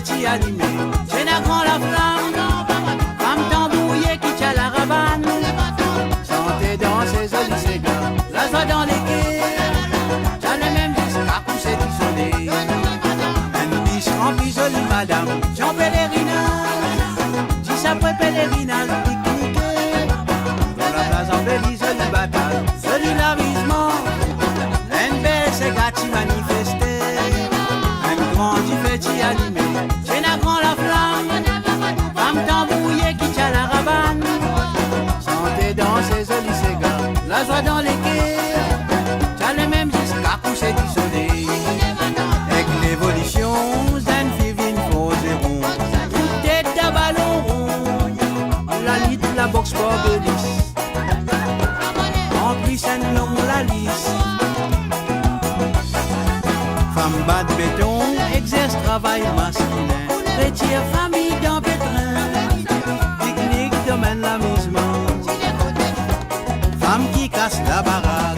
petit animé. J'ai la grand la flamme, femme tambouillée qui tient la rabane. Chantez dans ses jolis ségards, la joie dans les quais. T'as le même disque à pousser du soleil. Un biche rempli jolie madame, Jean pèlerinage. Si ça peut pèlerinage, pique-niquer. Dans la place embellie, jolie bataille, joli lavissement. Un bel c'est gâti manifesté. Un grand du petit animé. J'ai la grand la flamme, femme tambouillée qui tient la rabane. Chantez dans ses jolis ségards, la joie dans les quais. T'as le même disque à pousser du soleil. Avec l'évolution d'un fivine faux et rond. Tout est à ballon rond. La lit, la boxe bordelis. En plus un long la lisse. Femme bat de béton, exerce travail masculin. Retire famille dans pétrin. Pique-nique, domaine l'amusement. Femme qui casse la baraque.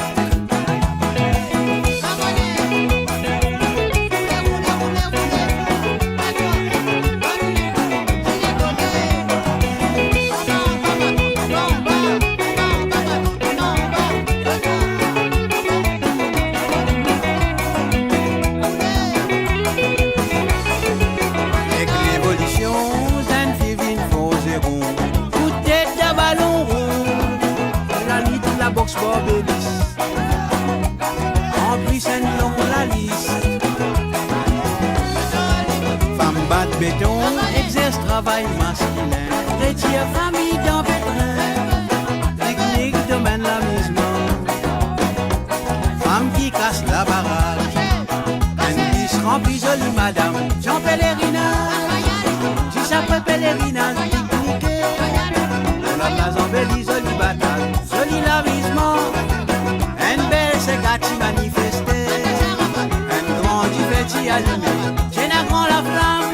Avec l'évolution d'un fivine faux et rond. Tout est à ballon rond. La lit, la boxe bordelis. En plus un long la lisse. Femme bat de béton, exerce travail masculin. Retire famille dans pétrin. Technique, domaine l'amusement. Femme qui casse la baraque. Un biche rempli jolie madame, Jean pèlerinage. Si ça peut pèlerinage, pique-niquer. Dans la place embellie, jolie bataille, joli lavissement. Un bel c'est gâti manifesté. Un grand du petit allumé. J'ai la grand la flamme,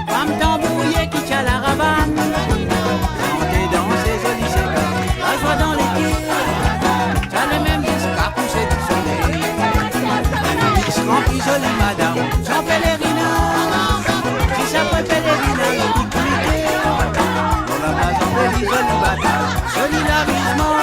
femme tambouillée qui tient la rabane. Chantez dans ses jolis ségards, la joie dans les quais. T'as le même disque à pousser du soleil. Un disque rempli jolie madame, Jean pèlerinage. Si ça peut pèlerinage, pique-niquer. Dans la place embellie, jolie bataille, joli lavissement.